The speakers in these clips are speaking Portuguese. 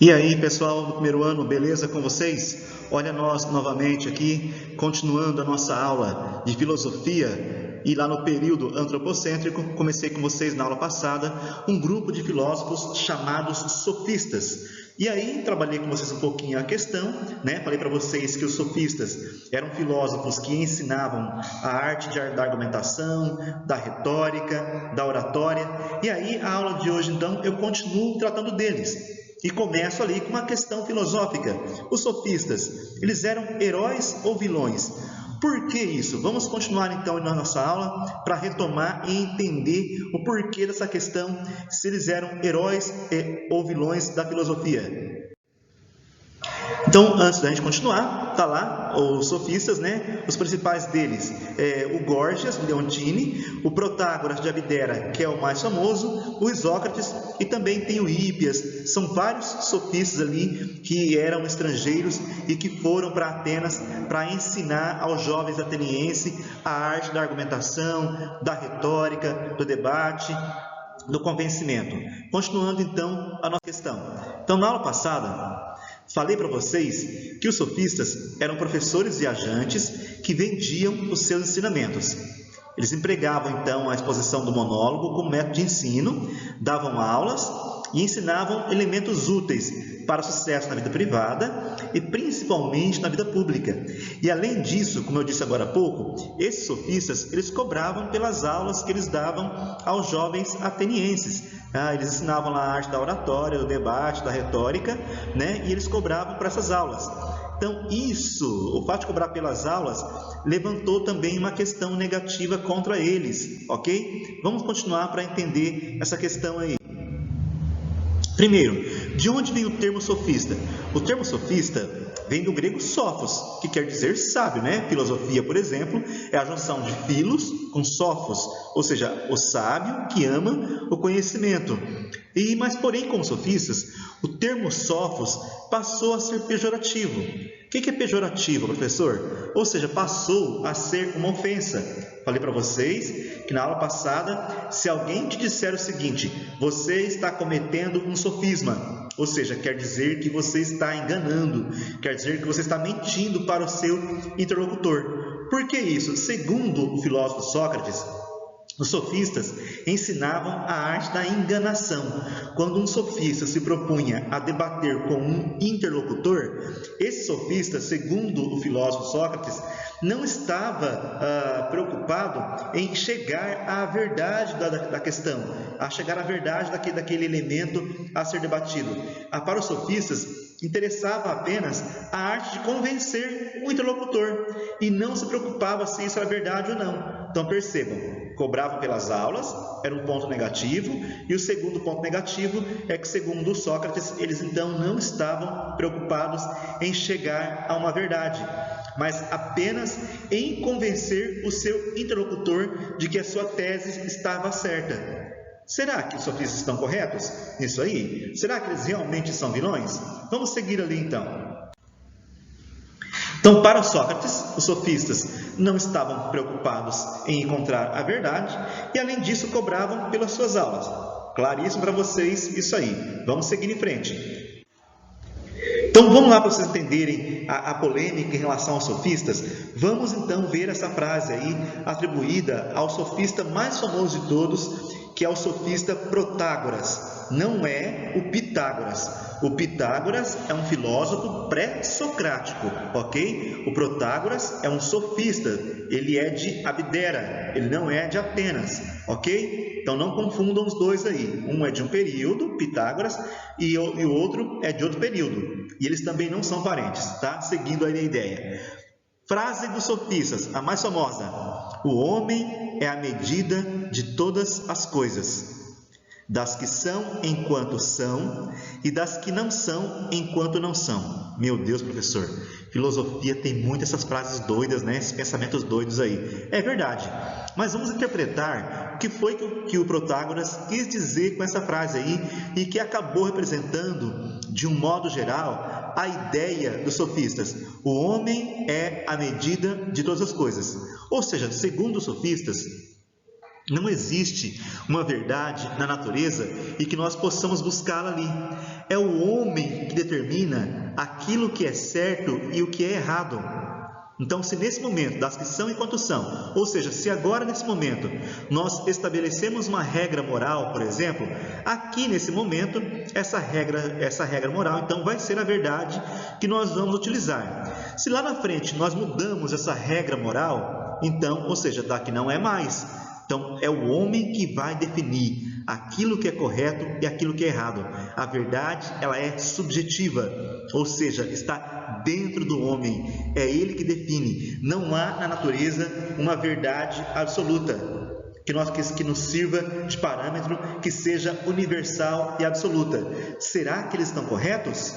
E aí, pessoal do primeiro ano, beleza com vocês? Olha nós novamente aqui, continuando a nossa aula de filosofia. E lá no período antropocêntrico, comecei com vocês na aula passada, um grupo de filósofos chamados sofistas. E aí, trabalhei com vocês um pouquinho a questão, né? Falei para vocês que os sofistas eram filósofos que ensinavam a arte da argumentação, da retórica, da oratória. E aí, a aula de hoje, então, eu continuo tratando deles. E começo ali com uma questão filosófica. Os sofistas, eles eram heróis ou vilões? Por que isso? Vamos continuar então na nossa aula para retomar e entender o porquê dessa questão, se eles eram heróis ou vilões da filosofia. Então, antes da gente continuar, tá lá os sofistas, né? Os principais deles o Gorgias, o Leontini, o Protágoras de Abdera, que é o mais famoso, o Isócrates e também tem o Hípias. São vários sofistas ali que eram estrangeiros e que foram para Atenas para ensinar aos jovens atenienses a arte da argumentação, da retórica, do debate, do convencimento. Continuando então a nossa questão. Então, na aula passada, falei para vocês que os sofistas eram professores viajantes que vendiam os seus ensinamentos. Eles empregavam então a exposição do monólogo como método de ensino, davam aulas e ensinavam elementos úteis para o sucesso na vida privada e principalmente na vida pública. E além disso, como eu disse agora há pouco, esses sofistas eles cobravam pelas aulas que eles davam aos jovens atenienses. Eles ensinavam lá a arte da oratória, do debate, da retórica, né? E eles cobravam por essas aulas. Então, o fato de cobrar pelas aulas, levantou também uma questão negativa contra eles, ok? Vamos continuar para entender essa questão aí. Primeiro, de onde vem o termo sofista? O termo sofista vem do grego sophos, que quer dizer sábio, né? Filosofia, por exemplo, é a junção de philos com sophos, ou seja, o sábio que ama o conhecimento. Mas porém, como sofistas, o termo sophos passou a ser pejorativo. O que é pejorativo, professor? Ou seja, passou a ser uma ofensa. Falei para vocês que na aula passada, se alguém te disser o seguinte: você está cometendo um sofisma, ou seja, quer dizer que você está enganando, quer dizer que você está mentindo para o seu interlocutor. Por que isso? Segundo o filósofo Sócrates, os sofistas ensinavam a arte da enganação. Quando um sofista se propunha a debater com um interlocutor, esse sofista, segundo o filósofo Sócrates, não estava preocupado em chegar à verdade da questão, a chegar à verdade daquele elemento a ser debatido. Para os sofistas, interessava apenas a arte de convencer o interlocutor e não se preocupava se isso era verdade ou não. Então percebam, cobravam pelas aulas, era um ponto negativo, e o segundo ponto negativo é que, segundo Sócrates, eles então não estavam preocupados em chegar a uma verdade, mas apenas em convencer o seu interlocutor de que a sua tese estava certa. Será que os sofistas estão corretos nisso aí? Será que eles realmente são vilões? Vamos seguir ali então. Então, para Sócrates, os sofistas não estavam preocupados em encontrar a verdade e, além disso, cobravam pelas suas aulas. Claríssimo para vocês isso aí. Vamos seguir em frente. Então, vamos lá para vocês entenderem a polêmica em relação aos sofistas. Vamos então ver essa frase aí atribuída ao sofista mais famoso de todos, que é o sofista Protágoras. Não é o Pitágoras. O Pitágoras é um filósofo pré-socrático, ok? O Protágoras é um sofista, ele é de Abdera, ele não é de Atenas, ok? Então não confundam os dois aí. Um é de um período, Pitágoras, e o outro é de outro período. E eles também não são parentes, tá? Seguindo aí a ideia. Frase dos sofistas, a mais famosa: o homem é a medida de todas as coisas, das que são enquanto são e das que não são enquanto não são. Meu Deus, professor, filosofia tem muitas essas frases doidas, né? Esses pensamentos doidos aí. É verdade, mas vamos interpretar o que foi que o Protágoras quis dizer com essa frase aí e que acabou representando, de um modo geral, a ideia dos sofistas. O homem é a medida de todas as coisas. Ou seja, segundo os sofistas, não existe uma verdade na natureza e que nós possamos buscá-la ali. É o homem que determina aquilo que é certo e o que é errado. Então, se nesse momento, das que são enquanto são, ou seja, se agora nesse momento nós estabelecemos uma regra moral, por exemplo, aqui nesse momento, essa regra moral, então vai ser a verdade que nós vamos utilizar. Se lá na frente nós mudamos essa regra moral, então, ou seja, daqui não é mais. Então, é o homem que vai definir aquilo que é correto e aquilo que é errado. A verdade, ela é subjetiva, ou seja, está dentro do homem. É ele que define. Não há na natureza uma verdade absoluta que nos sirva de parâmetro, que seja universal e absoluta. Será que eles estão corretos?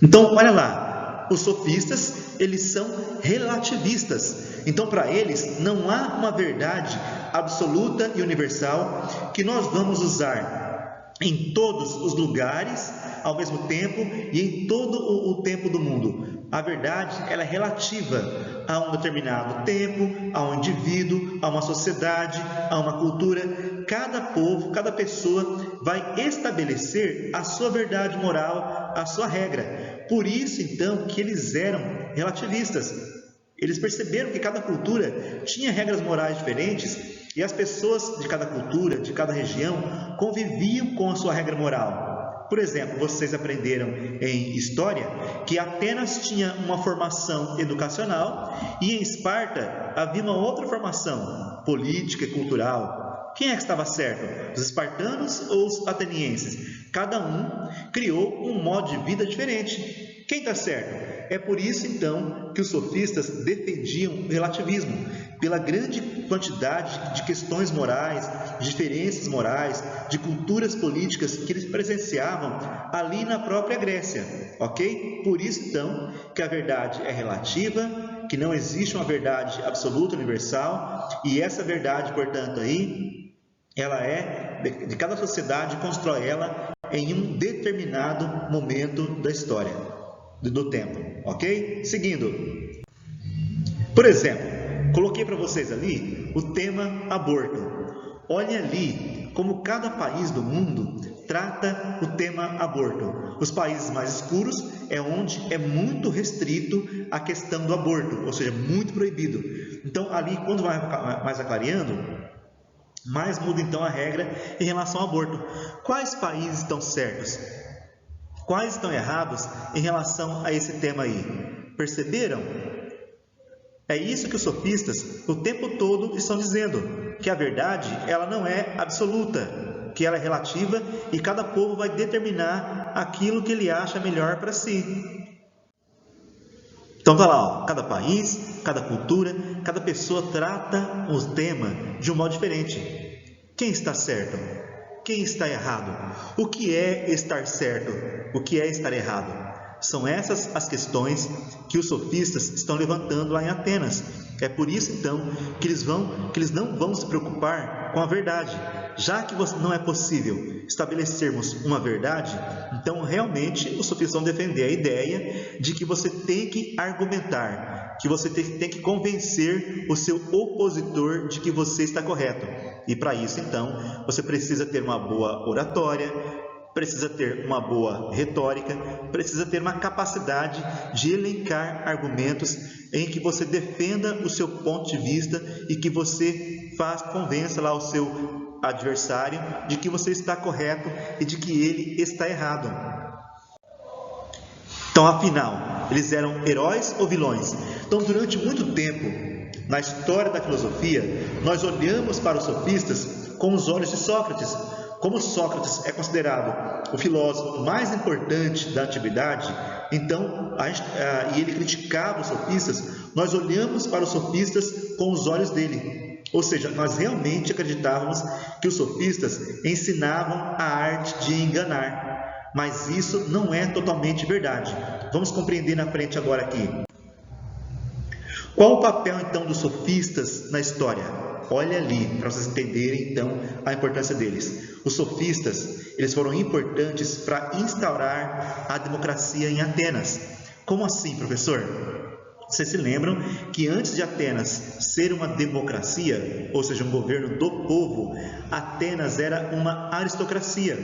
Então, olha lá. Os sofistas, eles são relativistas. Então, para eles, não há uma verdade absoluta e universal que nós vamos usar em todos os lugares, ao mesmo tempo, e em todo o tempo do mundo. A verdade, ela é relativa a um determinado tempo, a um indivíduo, a uma sociedade, a uma cultura. Cada povo, cada pessoa vai estabelecer a sua verdade moral, a sua regra. Por isso, então, que eles eram relativistas. Eles perceberam que cada cultura tinha regras morais diferentes e as pessoas de cada cultura, de cada região, conviviam com a sua regra moral. Por exemplo, vocês aprenderam em história que Atenas tinha uma formação educacional e em Esparta havia uma outra formação política e cultural. Quem é que estava certo? Os espartanos ou os atenienses? Cada um criou um modo de vida diferente. Quem está certo? É por isso, então, que os sofistas defendiam o relativismo, pela grande quantidade de questões morais, de diferenças morais, de culturas políticas que eles presenciavam ali na própria Grécia, ok? Por isso, então, que a verdade é relativa, que não existe uma verdade absoluta, universal, e essa verdade, portanto, aí, ela é, de cada sociedade, constrói ela em um determinado momento da história, do tempo, ok? Seguindo. Por exemplo, coloquei para vocês ali o tema aborto. Olhem ali como cada país do mundo trata o tema aborto. Os países mais escuros é onde é muito restrito a questão do aborto, ou seja, muito proibido. Então, ali, quando vai mais aclareando, mais muda então a regra em relação ao aborto. Quais países estão certos? Quais estão errados em relação a esse tema aí? Perceberam? É isso que os sofistas o tempo todo estão dizendo, que a verdade ela não é absoluta, que ela é relativa e cada povo vai determinar aquilo que ele acha melhor para si. Então tá lá, ó, cada país, cada cultura, cada pessoa trata o tema de um modo diferente. Quem está certo? Quem está errado? O que é estar certo? O que é estar errado? São essas as questões que os sofistas estão levantando lá em Atenas. É por isso, então, que eles não vão se preocupar com a verdade. Já que não é possível estabelecermos uma verdade, então realmente os sofistas vão defender a ideia de que você tem que argumentar, que você tem que convencer o seu opositor de que você está correto. E para isso, então, você precisa ter uma boa oratória, precisa ter uma boa retórica, precisa ter uma capacidade de elencar argumentos em que você defenda o seu ponto de vista e que você convença lá o seu adversário de que você está correto e de que ele está errado. Então, afinal, eles eram heróis ou vilões? Então, durante muito tempo, na história da filosofia, nós olhamos para os sofistas com os olhos de Sócrates. Como Sócrates é considerado o filósofo mais importante da antiguidade, então, e ele criticava os sofistas, nós olhamos para os sofistas com os olhos dele. Ou seja, nós realmente acreditávamos que os sofistas ensinavam a arte de enganar. Mas isso não é totalmente verdade. Vamos compreender na frente agora aqui. Qual o papel, então, dos sofistas na história? Olha ali, para vocês entenderem, então, a importância deles. Os sofistas, eles foram importantes para instaurar a democracia em Atenas. Como assim, professor? Vocês se lembram que antes de Atenas ser uma democracia, ou seja, um governo do povo, Atenas era uma aristocracia.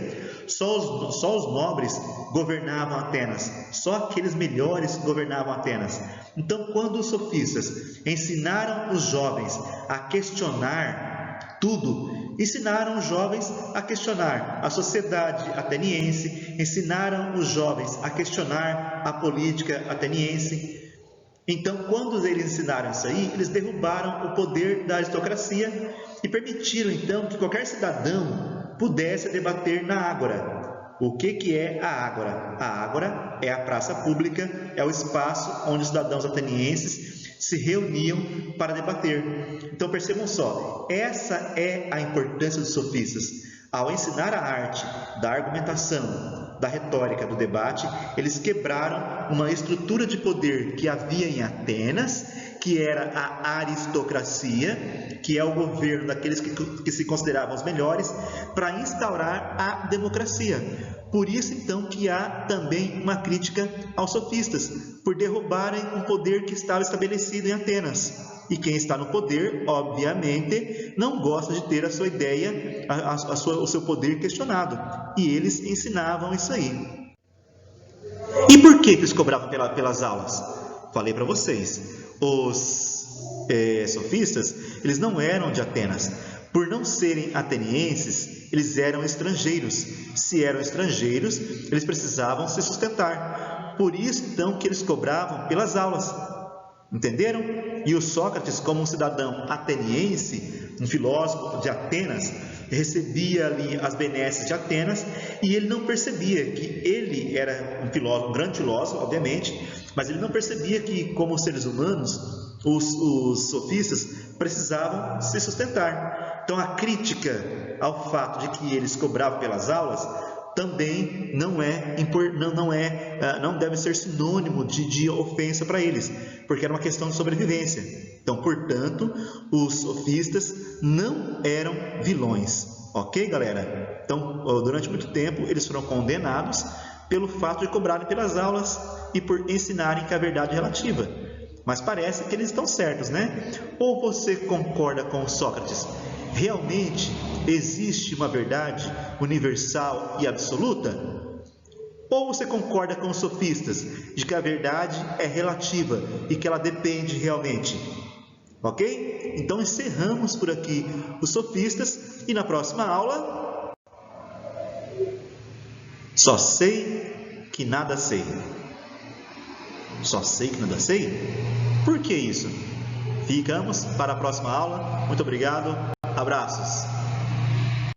Só os nobres governavam Atenas, só aqueles melhores governavam Atenas. Então, quando os sofistas ensinaram os jovens a questionar tudo, ensinaram os jovens a questionar a sociedade ateniense, ensinaram os jovens a questionar a política ateniense. Então, quando eles ensinaram isso aí, eles derrubaram o poder da aristocracia e permitiram, então, que qualquer cidadão pudesse debater na ágora. O que é a ágora? A ágora é a praça pública, é o espaço onde os cidadãos atenienses se reuniam para debater. Então, percebam só, essa é a importância dos sofistas. Ao ensinar a arte da argumentação, da retórica, do debate, eles quebraram uma estrutura de poder que havia em Atenas, que era a aristocracia, que é o governo daqueles que se consideravam os melhores, para instaurar a democracia. Por isso, então, que há também uma crítica aos sofistas, por derrubarem um poder que estava estabelecido em Atenas. E quem está no poder, obviamente, não gosta de ter a sua ideia, o seu poder questionado. E eles ensinavam isso aí. E por que eles cobravam pelas aulas? Falei para vocês, os sofistas, eles não eram de Atenas. Por não serem atenienses, eles eram estrangeiros. Se eram estrangeiros, eles precisavam se sustentar. Por isso, então, que eles cobravam pelas aulas. Entenderam? E o Sócrates, como um cidadão ateniense, um filósofo de Atenas, recebia ali as benesses de Atenas e ele não percebia que ele era um filósofo, um grande filósofo, obviamente, mas ele não percebia que, como seres humanos, os sofistas precisavam se sustentar. Então, a crítica ao fato de que eles cobravam pelas aulas também não deve ser sinônimo de ofensa para eles, porque era uma questão de sobrevivência. Então, portanto, os sofistas não eram vilões, ok, galera? Então, durante muito tempo, eles foram condenados pelo fato de cobrarem pelas aulas e por ensinarem que a verdade é relativa. Mas parece que eles estão certos, né? Ou você concorda com Sócrates? Realmente existe uma verdade universal e absoluta? Ou você concorda com os sofistas de que a verdade é relativa e que ela depende realmente? Ok? Então encerramos por aqui os sofistas e na próxima aula, só sei que nada sei. Só sei que nada sei? Por que isso? Ficamos para a próxima aula. Muito obrigado. Abraços.